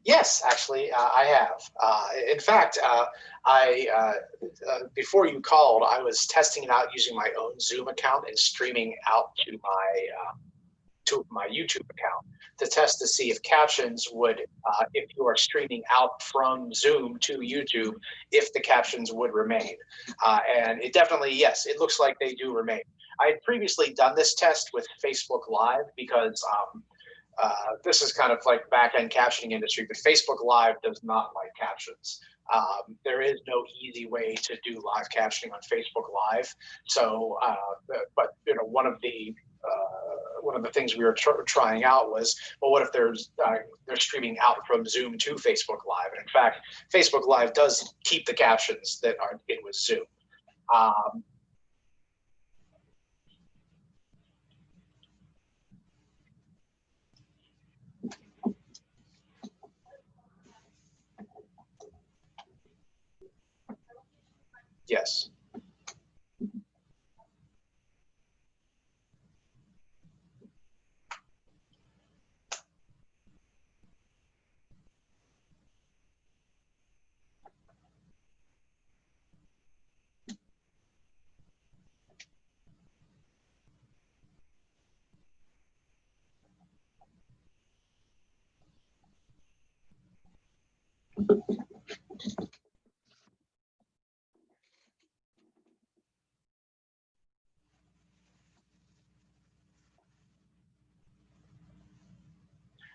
Yes, actually, I have. In fact, before you called, I was testing it out using my own Zoom account and streaming out to my YouTube account to test to see if captions would, if you are streaming out from Zoom to YouTube, if the captions would remain. And it definitely, yes, it looks like they do remain. I had previously done this test with Facebook Live because this is kind of like back-end captioning industry, but Facebook Live does not like captions. There is no easy way to do live captioning on Facebook Live. So, but you know, one of the things we were trying out was, well, what if they're streaming out from Zoom to Facebook Live? And in fact, Facebook Live does keep the captions that are in with Zoom. Yes.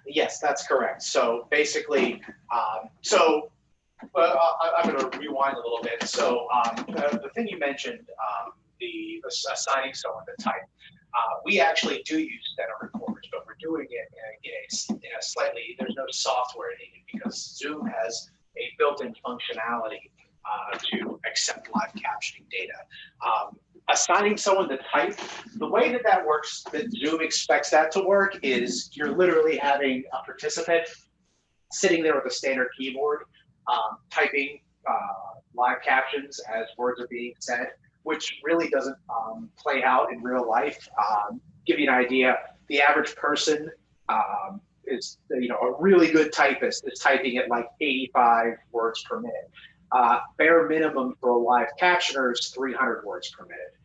Yes, that's correct. So basically, I'm going to rewind a little bit. So the thing you mentioned, the assigning someone the type, we actually do use data recorders, but we're doing it in a slightly, there's no software needed because Zoom has a built-in functionality to accept live captioning data. Assigning someone the type, the way that that works, that Zoom expects that to work is you're literally having a participant sitting there with a standard keyboard, typing live captions as words are being said, which really doesn't play out in real life. Give you an idea, the average person is, you know, a really good typist is typing at like 85 words per minute. Bare minimum for a live captioner is 300 words per minute.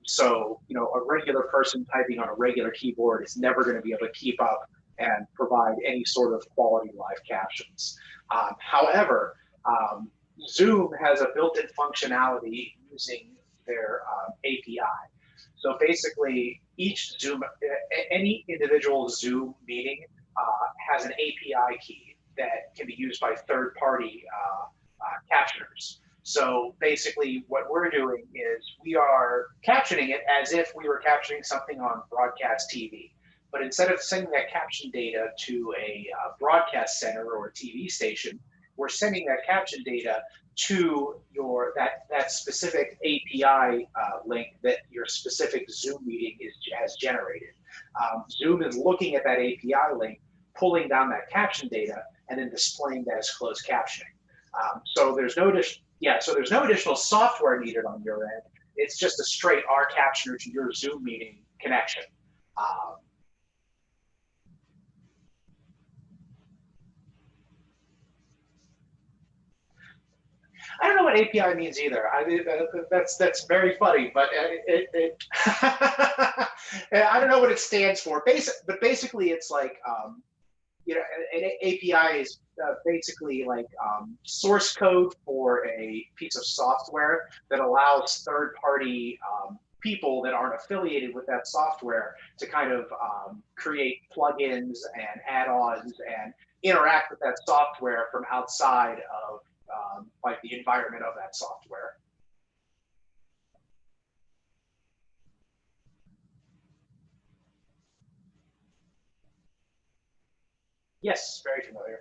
So, you know, a regular person typing on a regular keyboard is never going to be able to keep up and provide any sort of quality live captions. However, Zoom has a built-in functionality using their API. So basically, each Zoom, any individual Zoom meeting has an API key that can be used by third-party captioners. So basically, what we're doing is we are captioning it as if we were captioning something on broadcast TV. But instead of sending that caption data to a broadcast center or a TV station, we're sending that caption data to that specific API link that your specific Zoom meeting has generated. Zoom is looking at that API link, pulling down that caption data, and then displaying that as closed captioning. So there's no additional software needed on your end. It's just a straight R captioner to your Zoom meeting connection. what API means either. I mean, that's very funny, but I don't know what it stands for. But basically, it's like you know, an API is basically like source code for a piece of software that allows third-party people that aren't affiliated with that software to kind of create plugins and add-ons and interact with that software from outside of like the environment of that software. Yes, very familiar.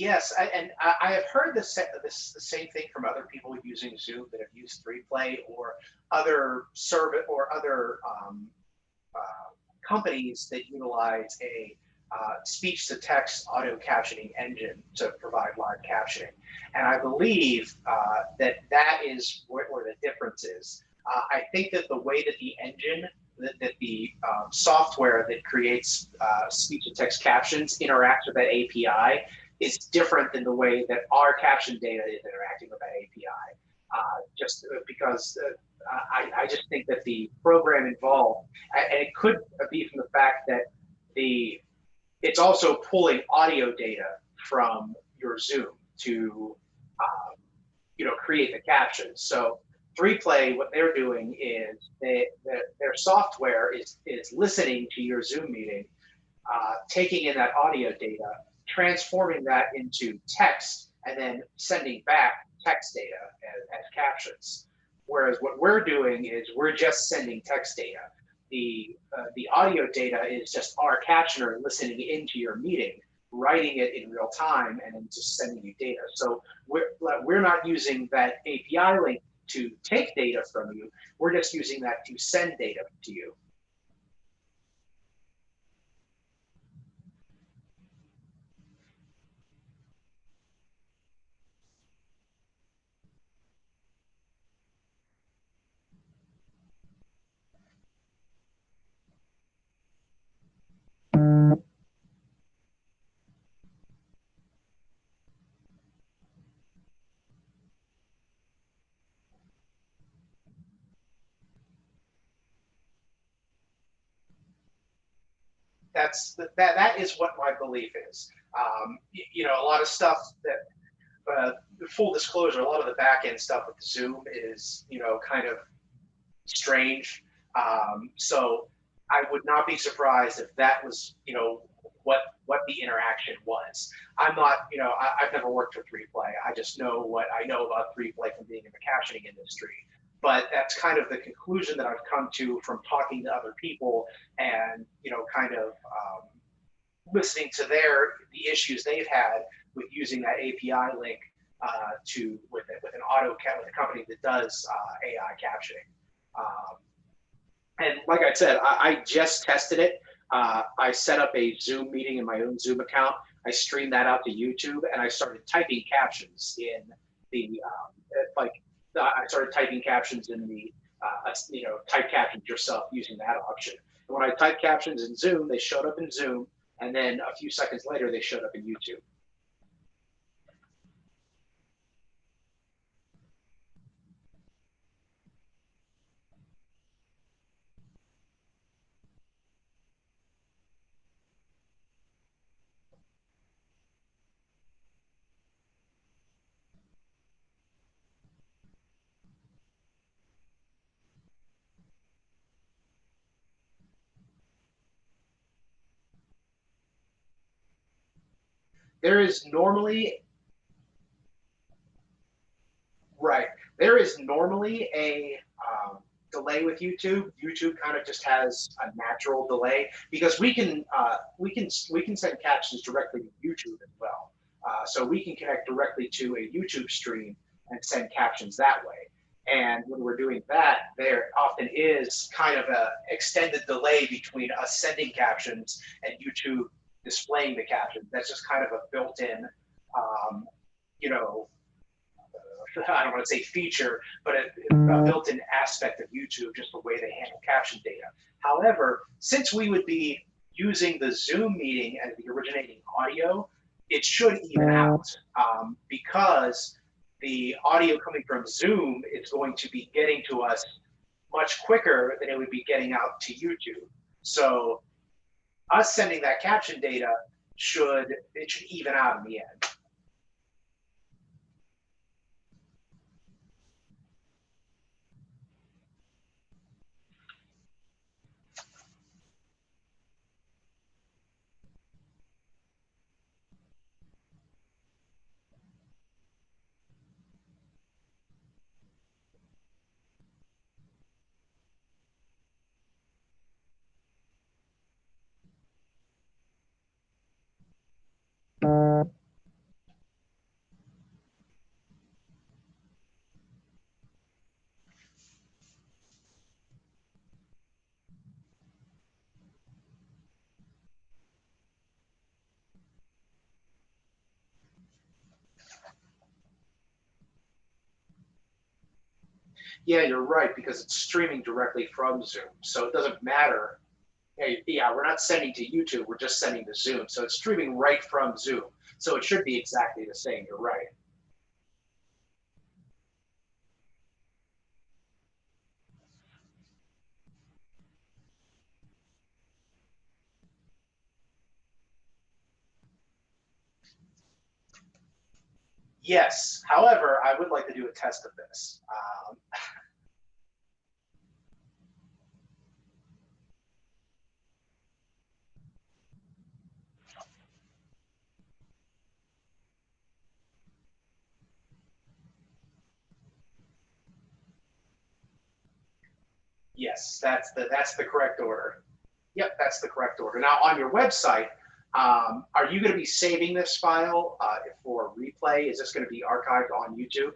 Yes, I have heard the same thing from other people using Zoom that have used 3Play or other service or other uh, companies that utilize a speech to text auto captioning engine to provide live captioning. And I believe that is where the difference is. I think that the way that the engine, that the software that creates speech to text captions interacts with that API is different than the way that our caption data is interacting with that API. Just because I just think that the program involved, and it could be from the fact that the it's also pulling audio data from your Zoom to create the captions. So 3Play, what they're doing is their software is listening to your Zoom meeting, taking in that audio data, transforming that into text, and then sending back text data as captions. Whereas what we're doing is we're just sending text data. The audio data is just our captioner listening into your meeting, writing it in real time, and then just sending you data. So we're not using that API link to take data from you. We're just using that to send data to you. That is what my belief is. A lot of stuff that full disclosure, a lot of the back end stuff with Zoom is kind of strange. So I would not be surprised if that was what the interaction was. I'm not, I've never worked for 3Play. I just know what I know about 3Play from being in the captioning industry. But that's kind of the conclusion that I've come to from talking to other people and kind of listening to the issues they've had with using that API link to with an with a company that does AI captioning. And like I said, I just tested it. I set up a Zoom meeting in my own Zoom account. I streamed that out to YouTube, and I started typing captions in the like. I started typing captions in the type captions yourself using that option. And when I typed captions in Zoom, they showed up in Zoom, and then a few seconds later, they showed up in YouTube. There is normally There is normally a delay with YouTube. YouTube kind of just has a natural delay because we can send captions directly to YouTube as well. So we can connect directly to a YouTube stream and send captions that way. And when we're doing that, there often is kind of a extended delay between us sending captions and YouTube displaying the captions. That's just kind of a built-in, um, you know, I don't want to say feature, but a built-in aspect of YouTube, just the way they handle caption data. However, since we would be using the Zoom meeting as the originating audio, it should even out because the audio coming from Zoom is going to be getting to us much quicker than it would be getting out to YouTube. So us sending that caption data should even out in the end. Yeah, you're right, because it's streaming directly from Zoom. So it doesn't matter. Hey, yeah, we're not sending to YouTube, we're just sending to Zoom. So it's streaming right from Zoom. So it should be exactly the same. You're right. Yes. However, I would like to do a test of this. Yes, that's the correct order. Yep, that's the correct order. Now on your website, are you going to be saving this file for replay? Is this going to be archived on YouTube?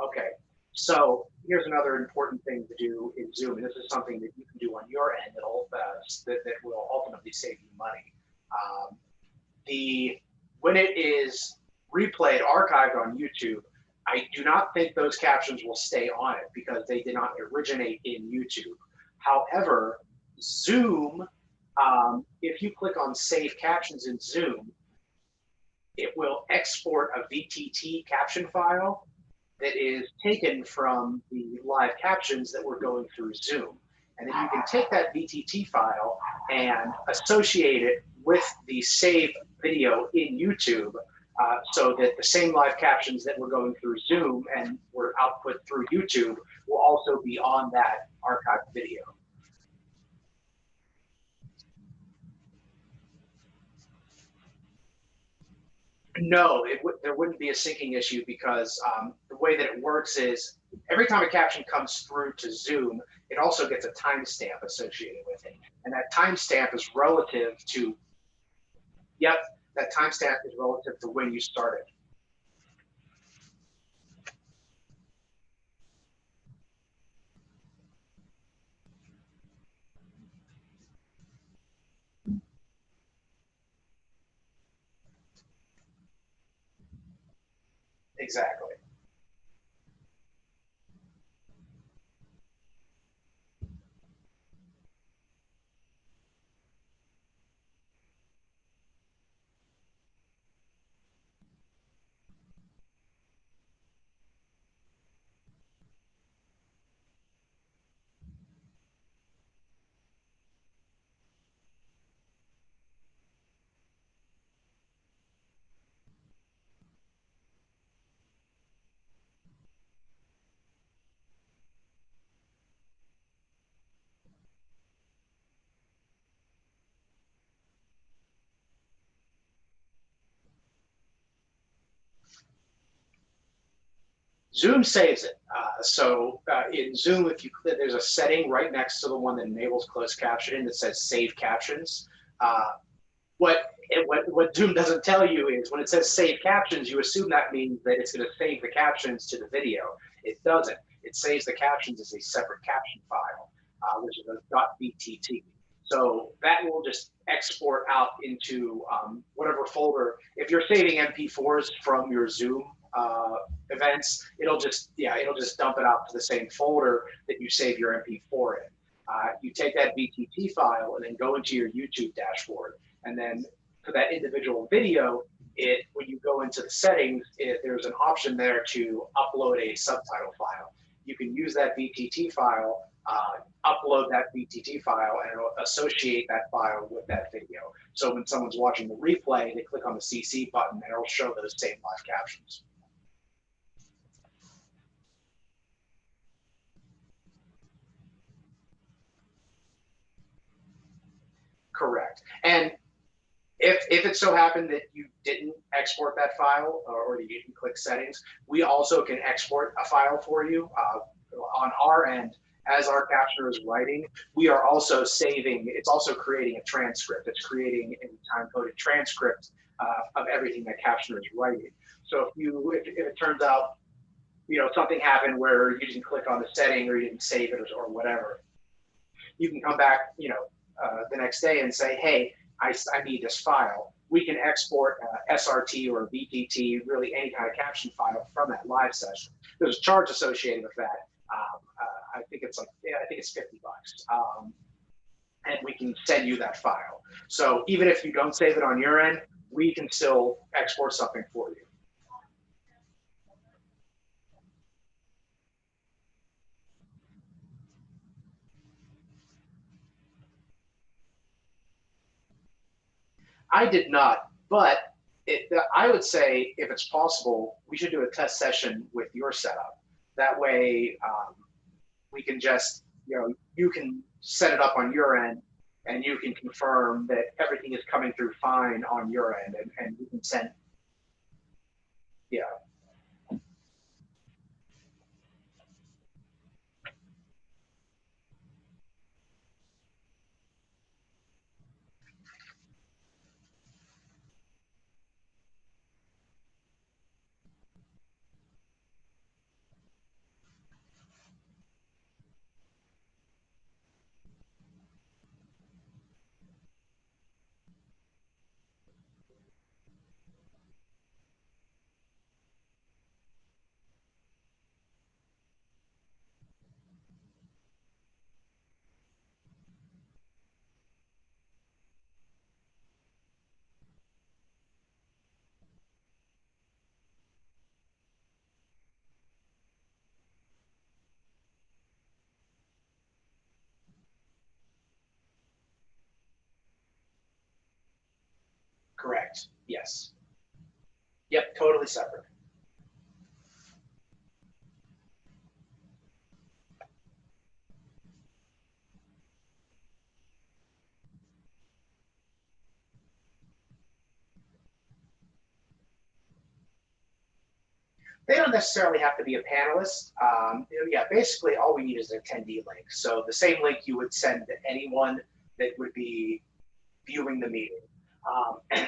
Okay. So here's another important thing to do in Zoom, and this is something that you can do on your end that will ultimately save you money. Um, the when it is replayed, archived on YouTube, I do not think those captions will stay on it because they did not originate in YouTube. However, Zoom, if you click on Save Captions in Zoom, it will export a VTT caption file that is taken from the live captions that we're going through Zoom. And then you can take that VTT file and associate it with the saved video in YouTube so that the same live captions that we're going through Zoom and were output through YouTube will also be on that archived video. No, there wouldn't be a syncing issue because the way that it works is every time a caption comes through to Zoom, it also gets a timestamp associated with it. And that timestamp is relative to, yep, that timestamp is relative to when you started. Exactly. Zoom saves it. In Zoom, if you click, there's a setting right next to the one that enables closed captioning that says Save Captions. Uh, what Zoom doesn't tell you is when it says Save Captions, you assume that means that it's going to save the captions to the video. It doesn't. It saves the captions as a separate caption file, which is a .btt. So that will just export out into whatever folder. If you're saving MP4s from your Zoom events, it'll just dump it out to the same folder that you save your MP4 in. You take that BTT file and then go into your YouTube dashboard, and then for that individual video, when you go into the settings, there's an option there to upload a subtitle file. You can use that BTT file, upload that BTT file, and it'll associate that file with that video. So when someone's watching the replay, they click on the CC button, and it'll show those same live captions. Correct. And if it so happened that you didn't export that file or you didn't click settings, we also can export a file for you on our end. As our captioner is writing, we are also saving, it's also creating a transcript. It's creating a time-coded transcript of everything that captioner is writing. So if it turns out, something happened where you didn't click on the setting or you didn't save it or whatever, you can come back, the next day and say, hey, I need this file. We can export SRT or BTT, really any kind of caption file from that live session. There's a charge associated with that. I think it's $50, and we can send you that file. So even if you don't save it on your end, we can still export something for you. I did not, but I would say if it's possible, we should do a test session with your setup. That way, we can just, you can set it up on your end, and you can confirm that everything is coming through fine on your end, and you can send, yeah. Correct. Yes. Yep. Totally separate. They don't necessarily have to be a panelist. Yeah, basically all we need is an attendee link. So the same link you would send to anyone that would be viewing the meeting.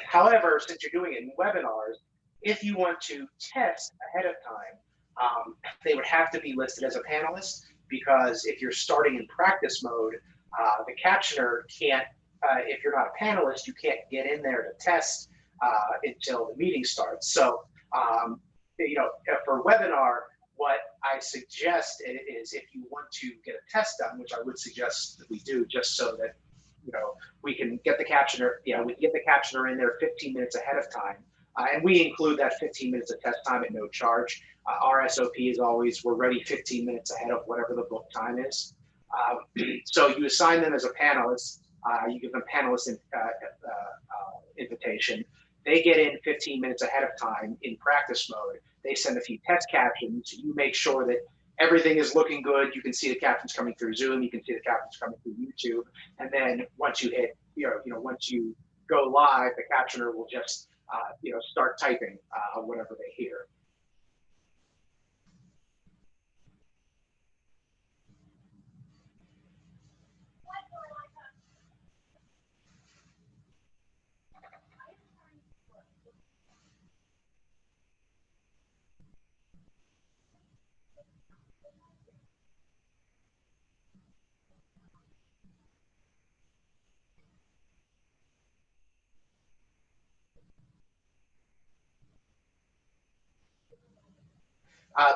However, since you're doing it in webinars, if you want to test ahead of time, they would have to be listed as a panelist, because if you're starting in practice mode, the captioner can't, if you're not a panelist, you can't get in there to test until the meeting starts. So, for webinar, what I suggest is if you want to get a test done, which I would suggest that we do, just so that we can get the captioner, we can get the captioner in there 15 minutes ahead of time. And we include that 15 minutes of test time at no charge. Our SOP is always, we're ready 15 minutes ahead of whatever the book time is. So you assign them as a panelist, you give them panelist invitation. They get in 15 minutes ahead of time in practice mode. They send a few test captions. You make sure that everything is looking good. You can see the captions coming through Zoom. You can see the captions coming through YouTube. And then once you hit, once you go live, the captioner will just, start typing whatever they hear.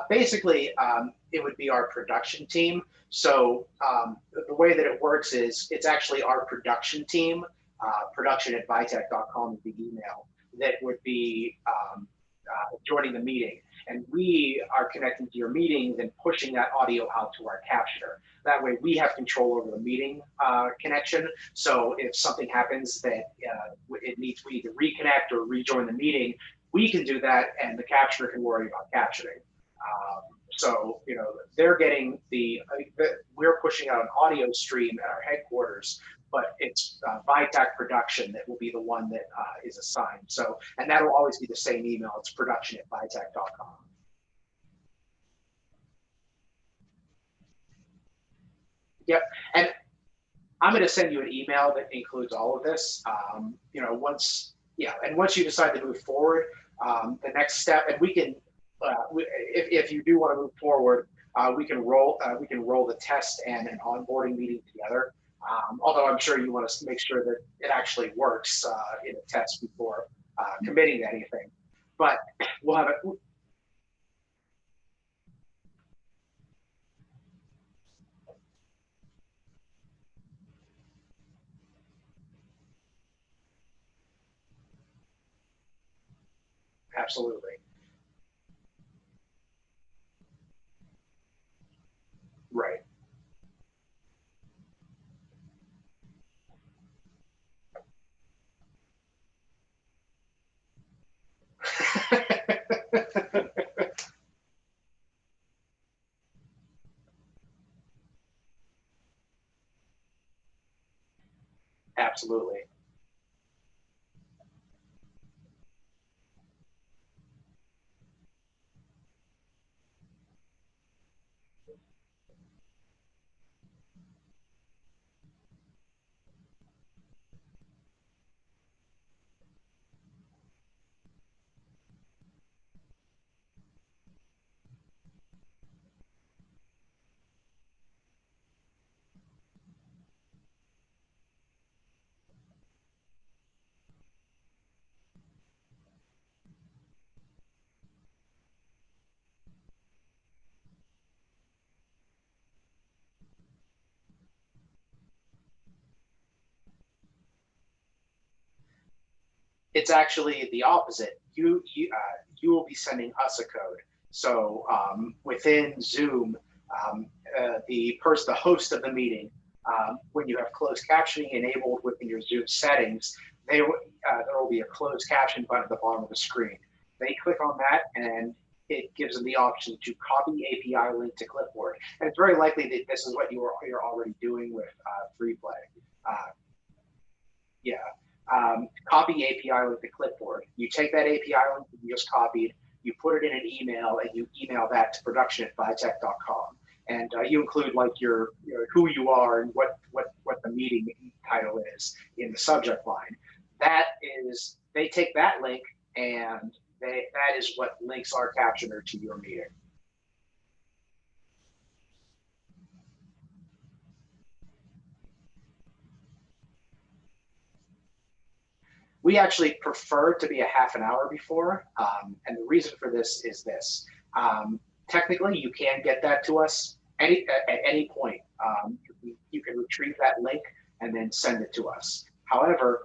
Basically, it would be our production team. So the way that it works is it's actually our production team, production@vitech.com is the email, that would be joining the meeting. And we are connecting to your meetings and pushing that audio out to our captioner. That way we have control over the meeting connection. So if something happens that we need to reconnect or rejoin the meeting, we can do that and the captioner can worry about captioning. So, you know, they're getting we're pushing out an audio stream at our headquarters, but it's Vitech production that will be the one that is assigned. So, and that'll always be the same email. It's production@vitech.com. Yep. And I'm going to send you an email that includes all of this. You know, once you decide to move forward, the next step, and we can, if you do want to move forward, we can roll the test and an onboarding meeting together. Although I'm sure you want to make sure that it actually works in a test before committing to anything. But we'll have it. Absolutely. Right. Absolutely. It's actually the opposite. You will be sending us a code. So within Zoom, the host of the meeting, when you have closed captioning enabled within your Zoom settings, there will be a closed caption button at the bottom of the screen. They click on that and it gives them the option to copy API link to clipboard. And it's very likely that this is what you're already doing with FreePlay. Yeah. Copy API link to clipboard. You take that API link that you just copied, you put it in an email, and you email that to production@vitech.com. And you include like who you are and what the meeting title is in the subject line. That is, they take that link and that is what links our captioner to your meeting. We actually prefer to be a half an hour before. And the reason for this is this. Technically, you can get that to us at any point. You can retrieve that link and then send it to us. However,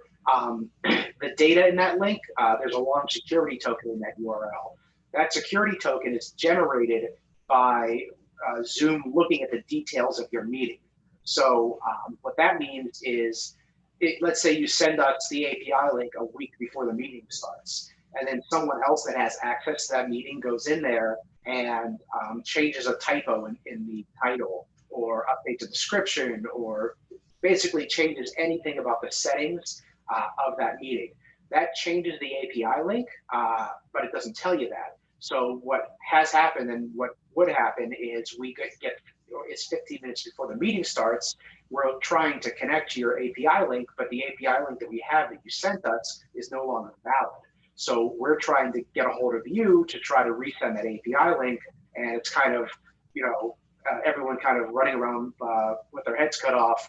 the data in that link, there's a long security token in that URL. That security token is generated by Zoom looking at the details of your meeting. So what that means is, let's say you send us the API link a week before the meeting starts, and then someone else that has access to that meeting goes in there and changes a typo in the title or updates a description or basically changes anything about the settings of that meeting. That changes the API link, but it doesn't tell you that. So what has happened and what would happen is we get it's 15 minutes before the meeting starts. We're trying to connect to your API link, but the API link that we have that you sent us is no longer valid. So we're trying to get a hold of you to try to resend that API link, and it's kind of everyone kind of running around with their heads cut off,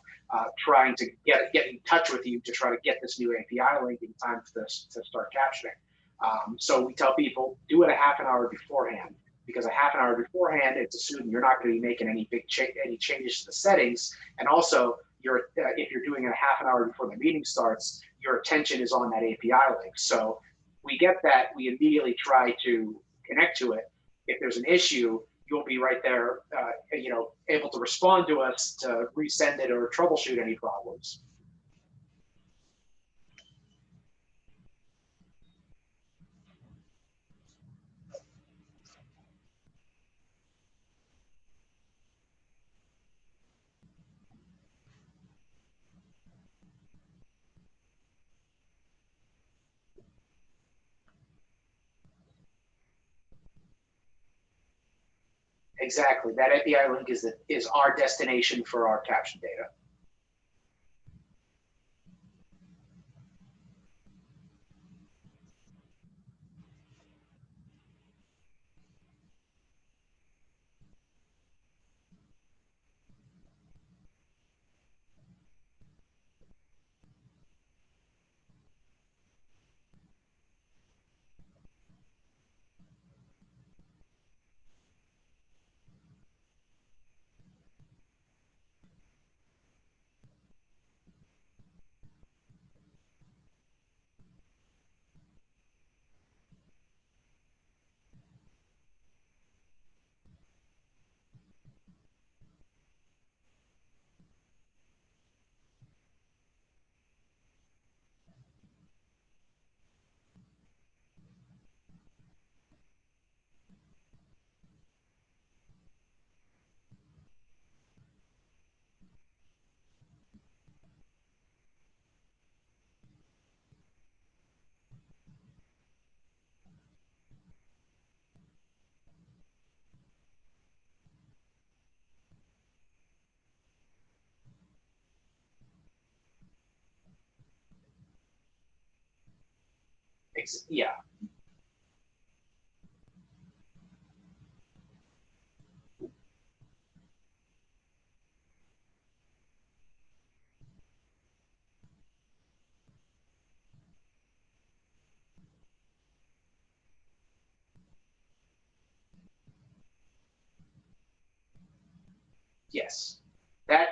trying to get in touch with you to try to get this new API link in time to start captioning. So we tell people, do it a half an hour beforehand, because a half an hour beforehand, it's assumed you're not going to be making any any changes to the settings. And also, if you're doing it a half an hour before the meeting starts, your attention is on that API link. So we get that, we immediately try to connect to it. If there's an issue, you'll be right there, able to respond to us to resend it or troubleshoot any problems. Exactly. That API link is our destination for our caption data. Yeah. Yes. That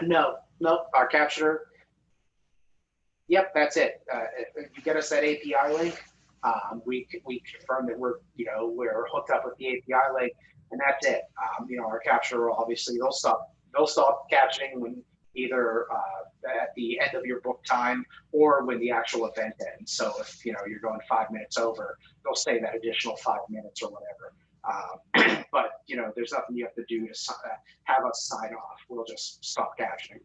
no, our captioner. Yep, that's it. If you get us that API link, we confirm that we're hooked up with the API link, and that's it. Our captioner will obviously they'll stop captioning when either at the end of your book time or when the actual event ends. So if you're going 5 minutes over, they'll stay that additional 5 minutes or whatever. But there's nothing you have to do to have us sign off. We'll just stop captioning.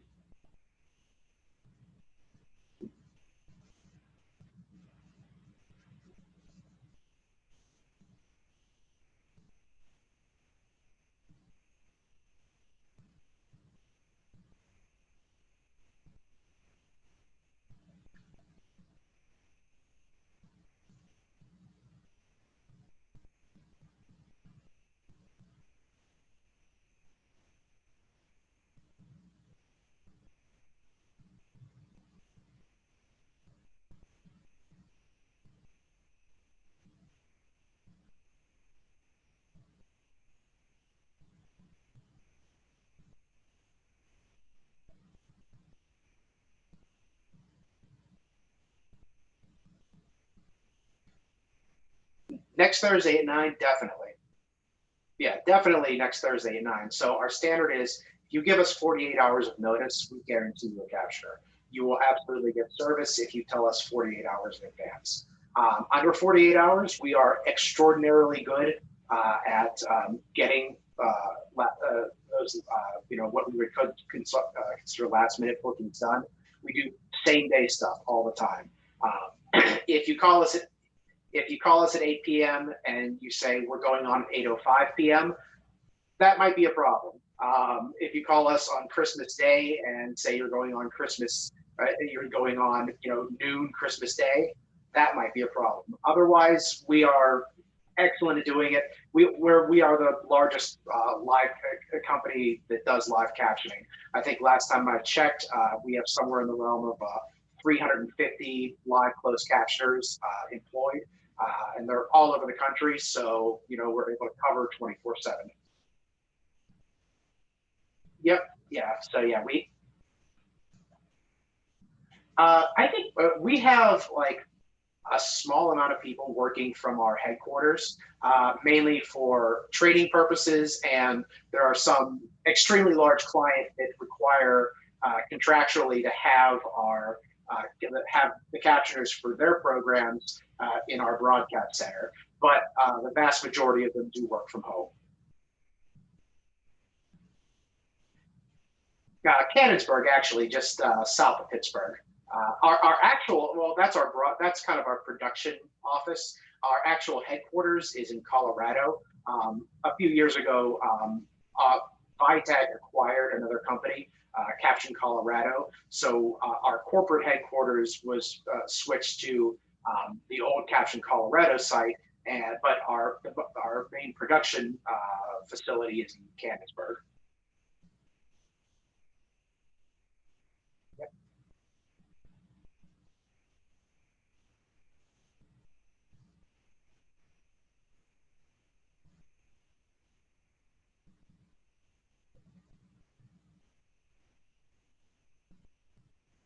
Next Thursday at 9, definitely. Yeah, definitely next Thursday at 9. So our standard is if you give us 48 hours of notice, we guarantee you a capture. You will absolutely get service if you tell us 48 hours in advance. Under 48 hours, we are extraordinarily good at getting those, what we would consider last minute bookings done. We do same day stuff all the time. If you call us at if you call us at 8 p.m. and you say we're going on at 8:05 p.m., that might be a problem. If you call us on Christmas Day and say you're going on, noon Christmas Day, that might be a problem. Otherwise, we are excellent at doing it. We are the largest live company that does live captioning. I think last time I checked, we have somewhere in the realm of 350 live closed captioners employed, and they're all over the country. So we're able to cover 24/7. Yep. Yeah. So yeah, I think we have like a small amount of people working from our headquarters, mainly for trading purposes, and there are some extremely large clients that require contractually to have the captioners for their programs in our broadcast center. But the vast majority of them do work from home. Cannonsburg, actually, just south of Pittsburgh. Our actual, well, that's kind of our production office. Our actual headquarters is in Colorado. A few years ago, Vitag acquired another company, Caption Colorado. So our corporate headquarters was switched to the old Caption Colorado site, but our main production facility is in Cannonsburg.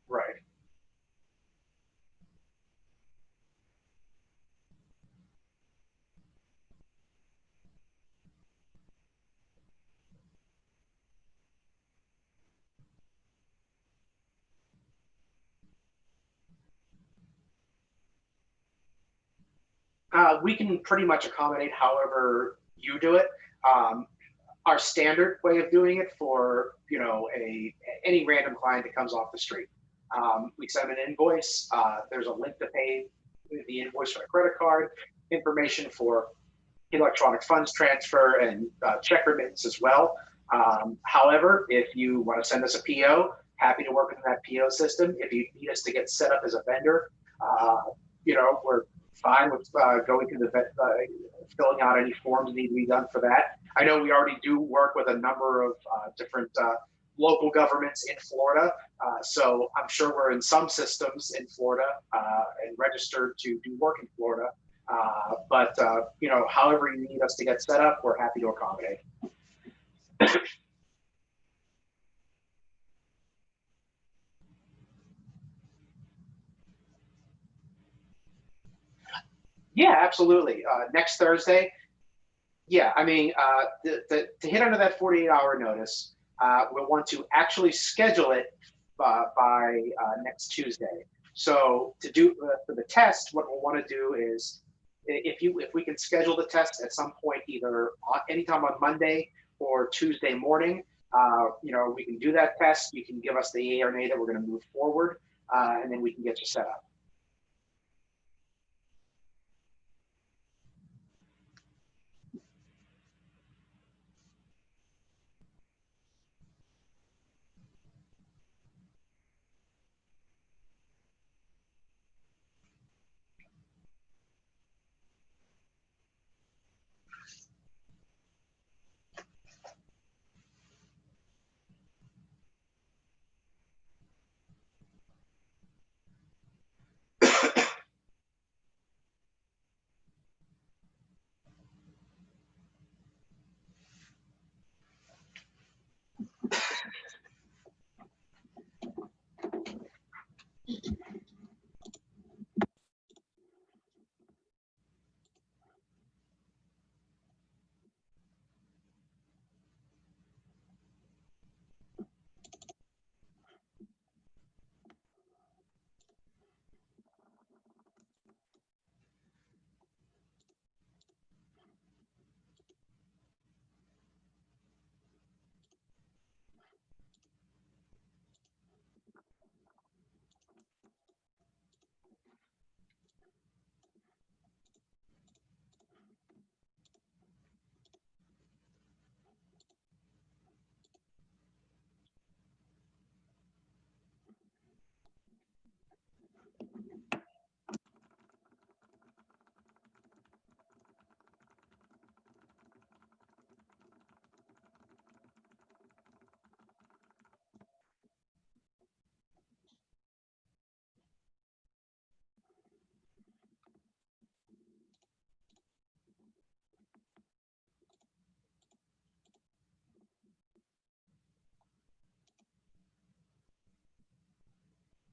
Right. We can pretty much accommodate however you do it. Um, our standard way of doing it for a any random client that comes off the street, we send an invoice. There's a link to pay the invoice for a credit card, information for electronic funds transfer and check remittance as well. However, if you want to send us a PO, happy to work with that PO system. If you need us to get set up as a vendor, we're fine with going through filling out any forms that need to be done for that. I know we already do work with a number of different local governments in Florida, so I'm sure we're in some systems in Florida and registered to do work in Florida. But however you need us to get set up, we're happy to accommodate. Yeah, absolutely. Next Thursday. Yeah, I mean, to hit under that 48-hour notice, we'll want to actually schedule it by next Tuesday. So to do for the test, what we'll want to do is if we can schedule the test at some point, either anytime on Monday or Tuesday morning, we can do that test. You can give us the yay or nay that we're going to move forward, and then we can get you set up.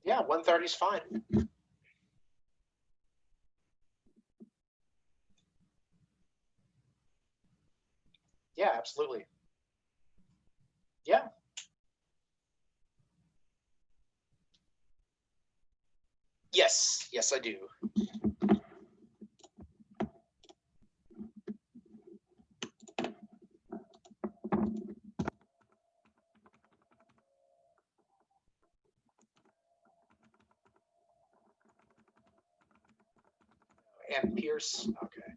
Yeah, 1:30 is fine. Yeah, absolutely. Yeah. Yes, yes, I do. And Pierce. Okay.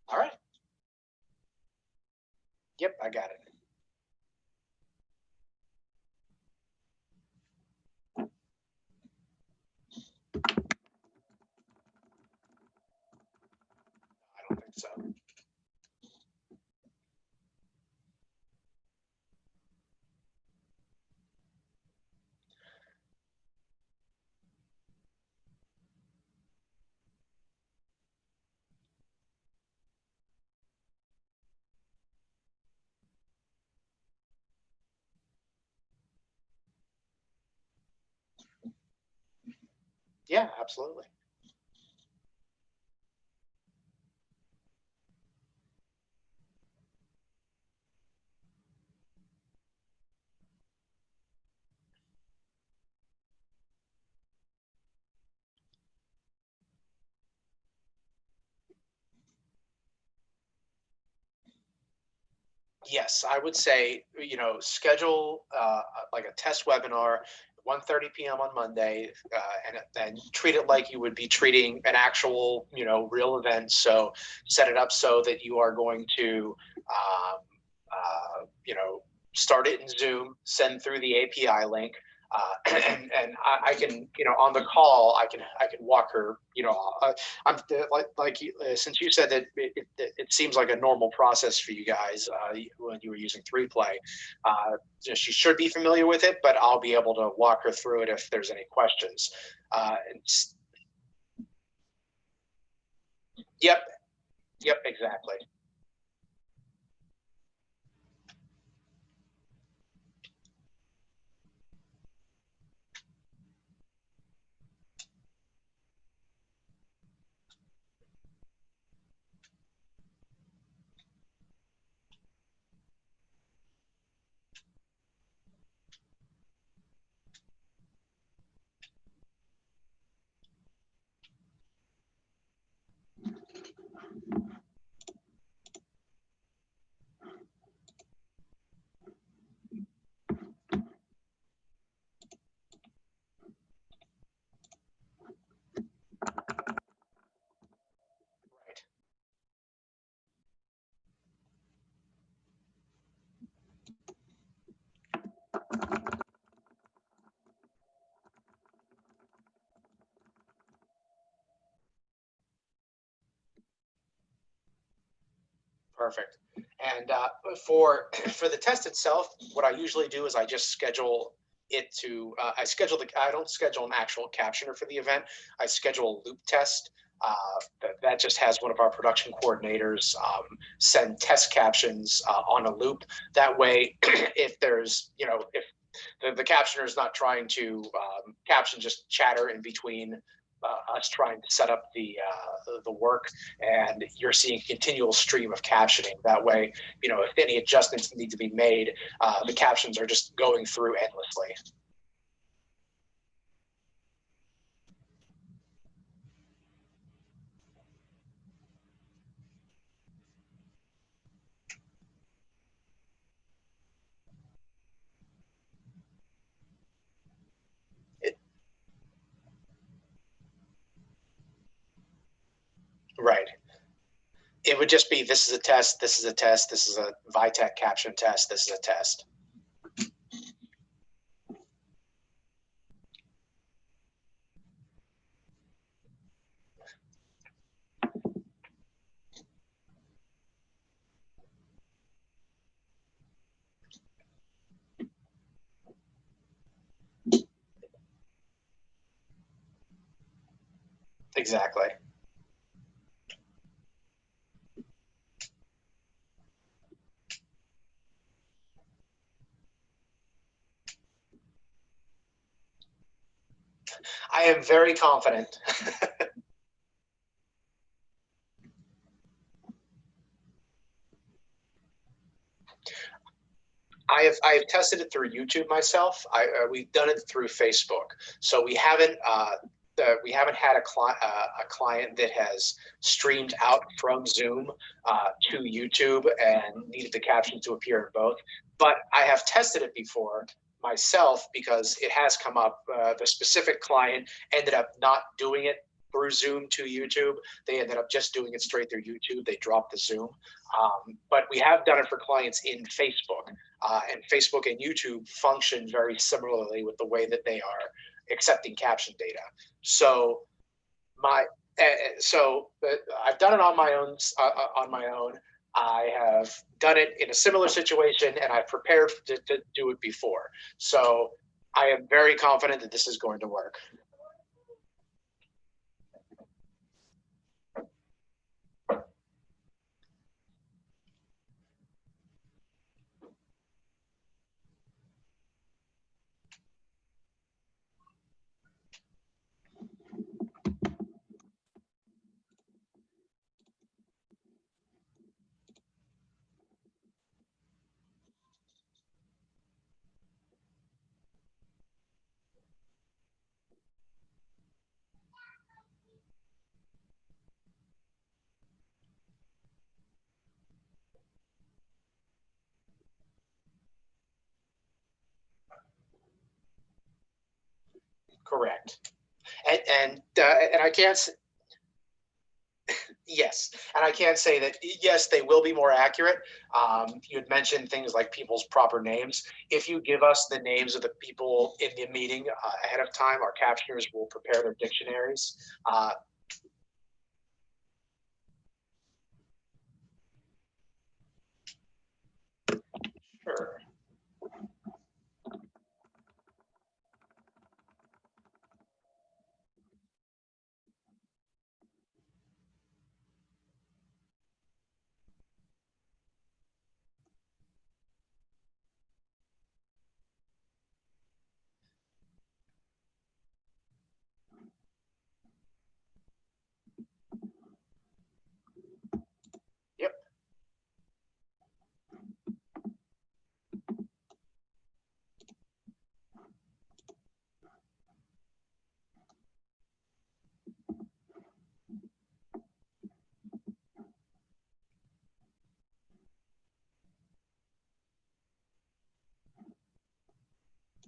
All right. Yep, I got it. I don't think so. Yeah, absolutely. Yes, I would say, schedule like a test webinar, 1:30 p.m. on Monday, and then treat it like you would be treating an actual, real event. So set it up so that you are going to, um, start it in Zoom, send through the API link. And I can, on the call, I can walk her, I'm since you said that it seems like a normal process for you guys when you were using 3Play. She should be familiar with it, but I'll be able to walk her through it if there's any questions. Yep, yep, exactly. Right. Perfect. And for the test itself, what I usually do is I just schedule it to I don't schedule an actual captioner for the event. I schedule a loop test. That just has one of our production coordinators send test captions on a loop. That way, if there's if the captioner is not trying to caption just chatter in between us trying to set up the work, and you're seeing a continual stream of captioning. That way, if any adjustments need to be made, the captions are just going through endlessly. It, right. It would just be, this is a test, this is a test, this is a Vitek caption test, this is a test. Exactly. I am very confident. I have tested it through YouTube myself. We've done it through Facebook, so we haven't had a client that has streamed out from Zoom to YouTube and needed the caption to appear in both. But I have tested it before myself because it has come up. The specific client ended up not doing it through Zoom to YouTube. They ended up just doing it straight through YouTube. They dropped the Zoom. But we have done it for clients in Facebook. And Facebook and YouTube function very similarly with the way that they are accepting caption data. So I've done it on my own. I have done it in a similar situation, and I've prepared to do it before. So I am very confident that this is going to work. Correct. And I can't. Yes, and I can say that yes, they will be more accurate. You had mentioned things like people's proper names. If you give us the names of the people in the meeting ahead of time, our captioners will prepare their dictionaries. Sure. Yep.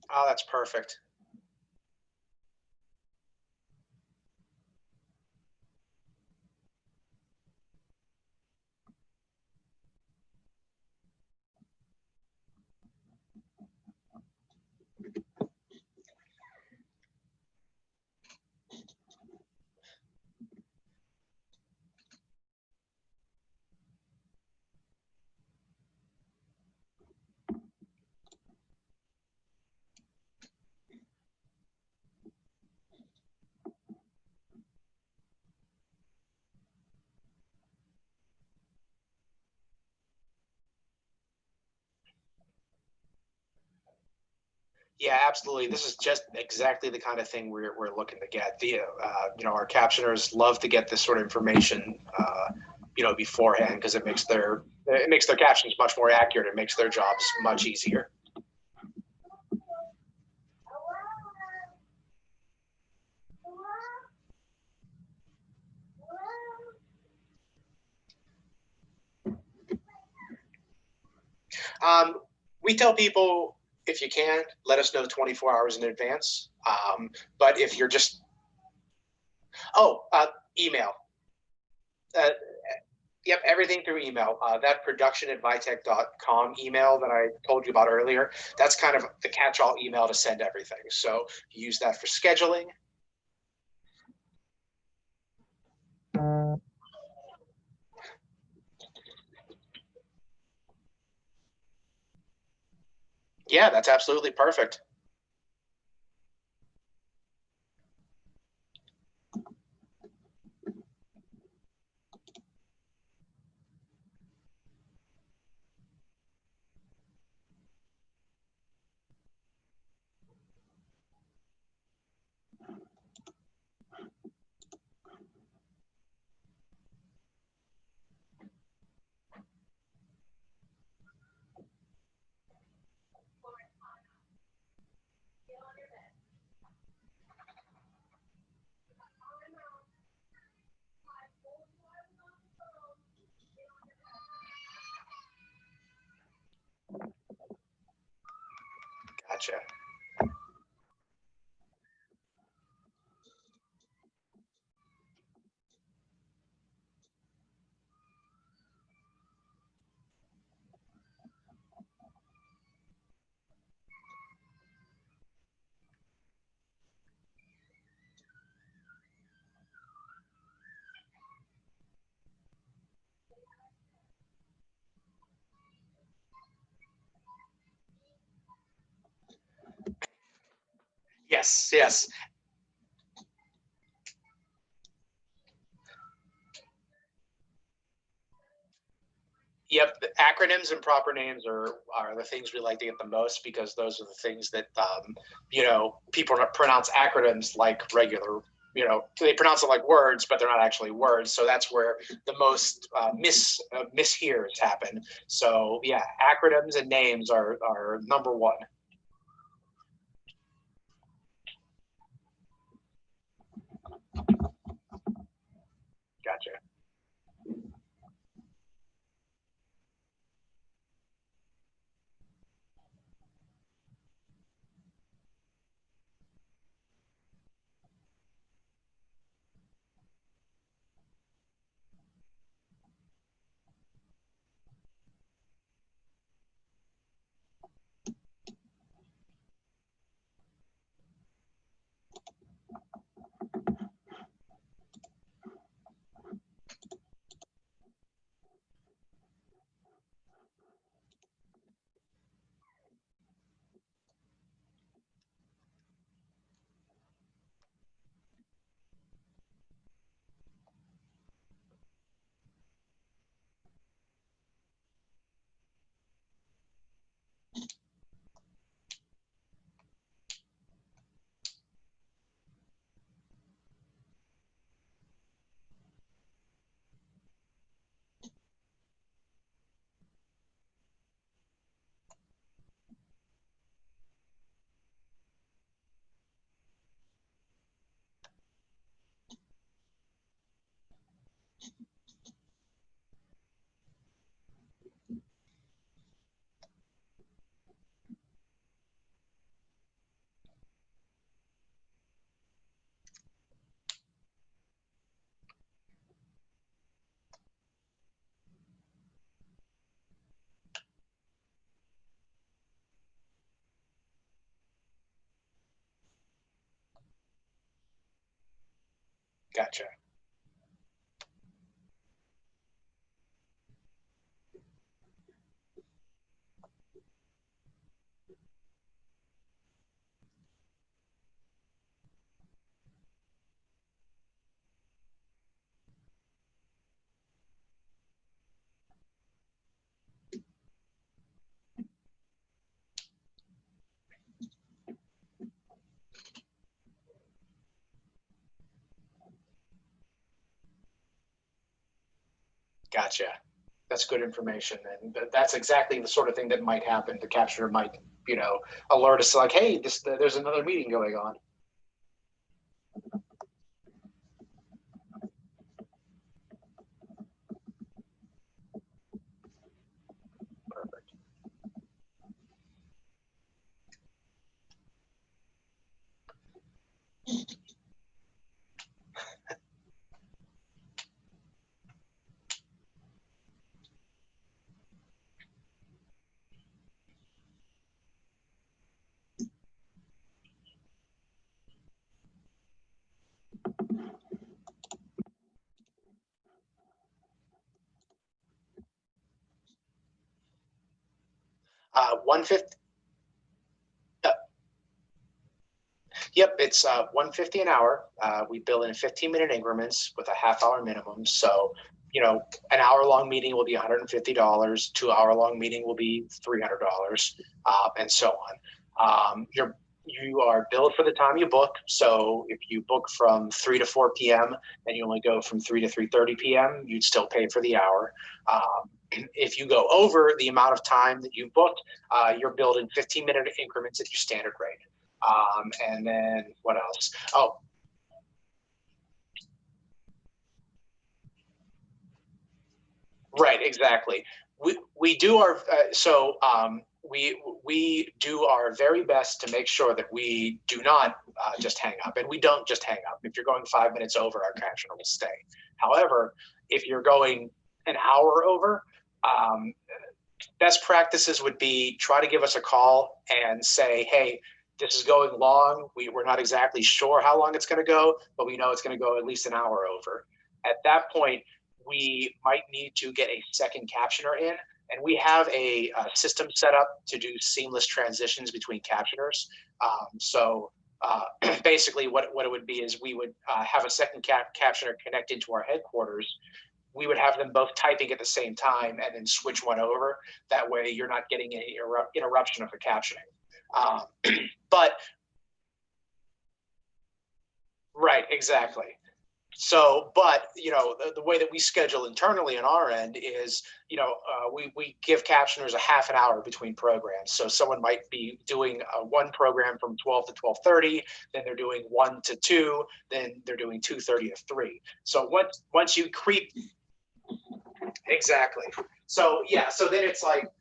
Oh, that's perfect. Yeah, absolutely. This is just exactly the kind of thing we're looking to get. Our captioners love to get this sort of information, beforehand because it makes their captions much more accurate. It makes their jobs much easier. We tell people if you can, let us know 24 hours in advance. But if you're just, email. Uh, Yep, everything through email. That production@vitech.com email that I told you about earlier, that's kind of the catch-all email to send everything. So you use that for scheduling. Yeah, that's absolutely perfect. Gotcha. Yes, yes. Yep, the acronyms and proper names are the things we like to get the most, because those are the things that people pronounce acronyms like regular. They pronounce it like words, but they're not actually words. So that's where the most mishears happen. So yeah, acronyms and names are number one. Gotcha. Gotcha. Gotcha. That's good information, and that's exactly the sort of thing that might happen. The captioner might, alert us like, "Hey, there's another meeting going on." Perfect. 150. Yep, it's 150 an hour. We bill in 15-minute increments with a half-hour minimum. So, an hour-long meeting will be $150. 2-hour-long meeting will be $300, and so on. You are billed for the time you book. So if you book from 3 to 4 p.m. and you only go from 3 to 3:30 p.m., you'd still pay for the hour. If you go over the amount of time that you booked, you're billed in 15-minute increments at your standard rate. And then what else? Oh, right, exactly. We do our we do our very best to make sure that we do not just hang up, and we don't just hang up. If you're going 5 minutes over, our captioner will stay. However, if you're going an hour over, best practices would be try to give us a call and say, hey, this is going long. We're not exactly sure how long it's going to go, but we know it's going to go at least an hour over. At that point, we might need to get a second captioner in, and we have a system set up to do seamless transitions between captioners. Basically what it would be is we would have a second captioner connect into our headquarters. We would have them both typing at the same time and then switch one over. That way you're not getting any interruption of the captioning. But right, exactly. So, but the way that we schedule internally on our end is, we give captioners a half an hour between programs. So someone might be doing one program from 12 to 12:30, then they're doing 1 to 2, then they're doing 2:30 to 3. So once you creep, exactly. So yeah, so then it's like,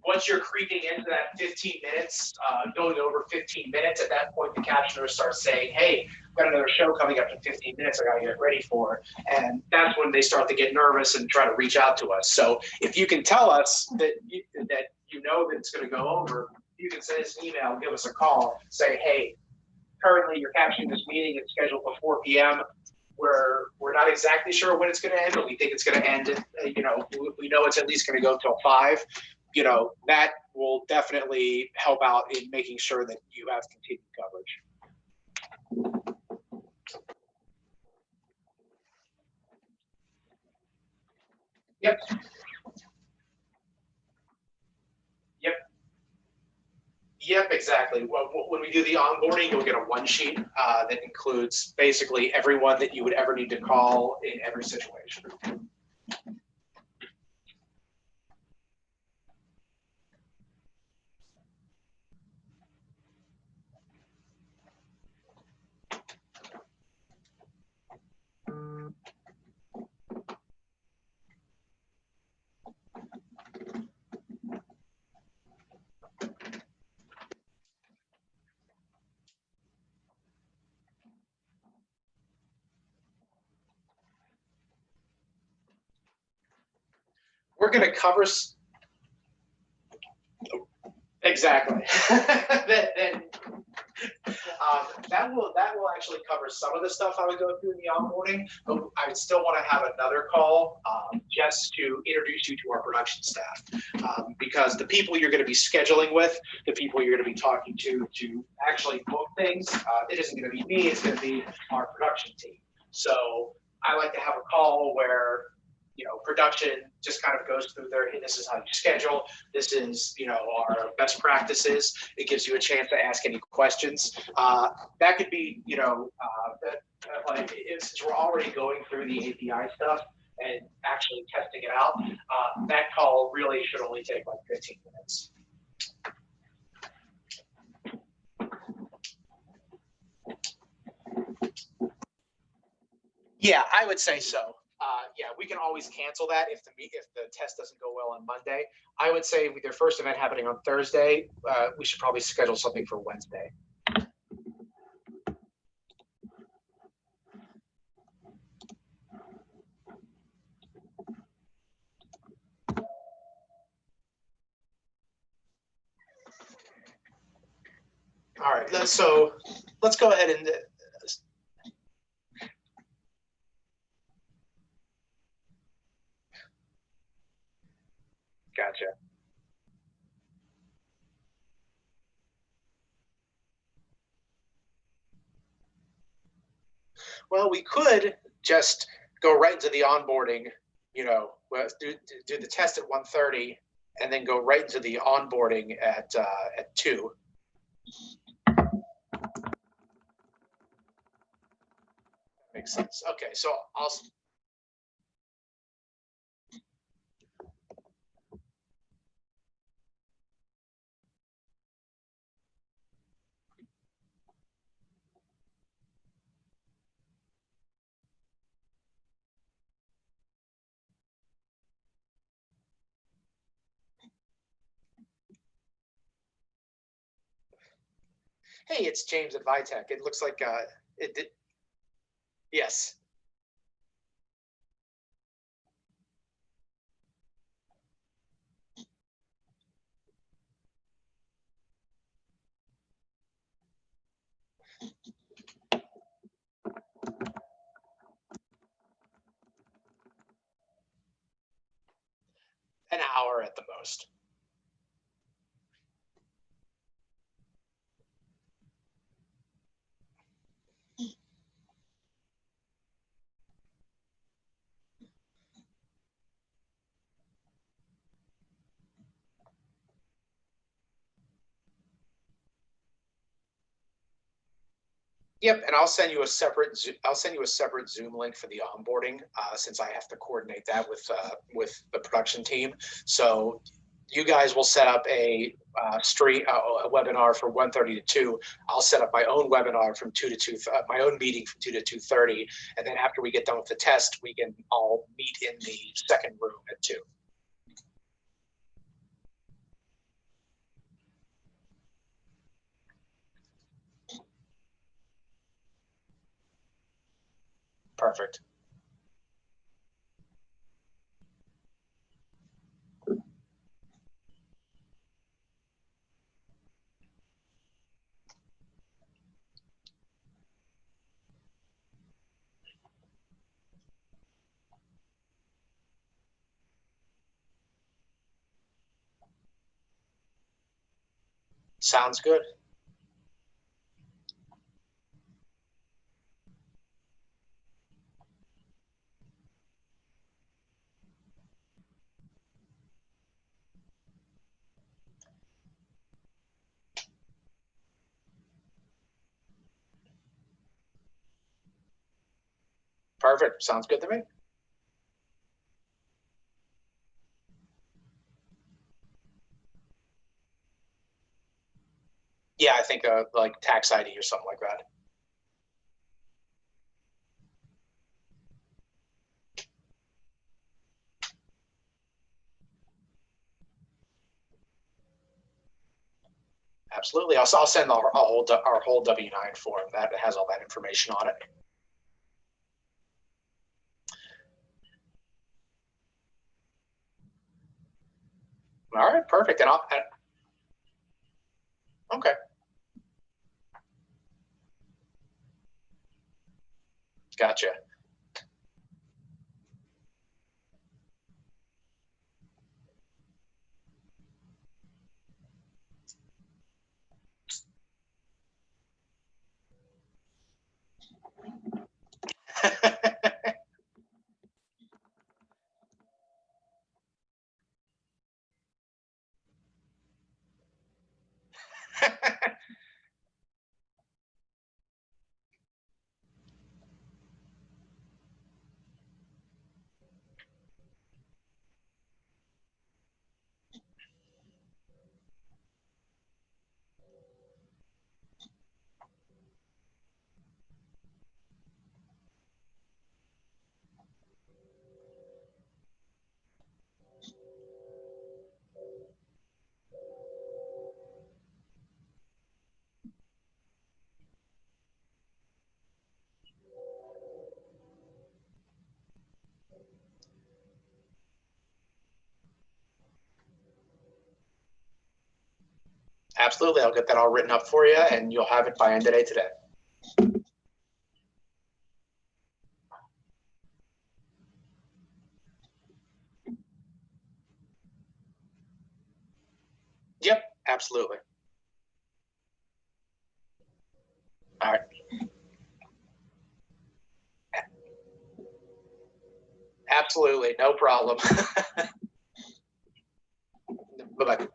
once you're creeping into that 15 minutes, going over 15 minutes, at that point, the captioner starts saying, hey, I've got another show coming up in 15 minutes I got to get ready for. And that's when they start to get nervous and try to reach out to us. So if you can tell us that you know that it's going to go over, you can send us an email, give us a call, say, hey, currently you're capturing this meeting. It's scheduled for 4 p.m. We're not exactly sure when it's going to end, but we think it's going to end. We know it's at least going to go till 5. That will definitely help out in making sure that you have continued coverage. Yep. Yep, exactly. Well, when we do the onboarding, you'll get a one sheet that includes basically everyone that you would ever need to call in every situation. We're going to cover exactly. That will actually cover some of the stuff I would go through in the onboarding, but I would still want to have another call just to introduce you to our production staff, because the people you're going to be scheduling with, the people you're going to be talking to actually book things, it isn't going to be me, it's going to be our production team. So I like to have a call where production just kind of goes through hey, this is how you schedule. This is, our best practices. It gives you a chance to ask any questions. That could be, since we're already going through the API stuff and actually testing it out, that call really should only take like 15 minutes. Yeah, I would say so. Yeah, we can always cancel that if the test doesn't go well on Monday. I would say with their first event happening on Thursday, we should probably schedule something for Wednesday. All right, so let's go ahead and gotcha. Well, we could just go right into the onboarding, do the test at 1:30 and then go right into the onboarding at 2. Makes sense. Okay, so I'll Hey, it's James at Vitech. It looks like it did. Yes. An hour at the most. Yep, and I'll send you a separate Zoom link for the onboarding, since I have to coordinate that with the production team. So you guys will set up a a webinar from 1:30 to 2. I'll set up my own webinar from 2 to 2, my own meeting from 2 to 2:30, and then after we get done with the test, we can all meet in the second room at 2. Perfect. Sounds good. Perfect. Sounds good to me. Yeah, I think like tax ID or something like that. Absolutely. I'll send our whole W-9 form that has all that information on it. All right, perfect. And okay, gotcha. Absolutely. I'll get that all written up for you and you'll have it by end of day today. Yep, absolutely. All right. Absolutely. No problem. Bye-bye.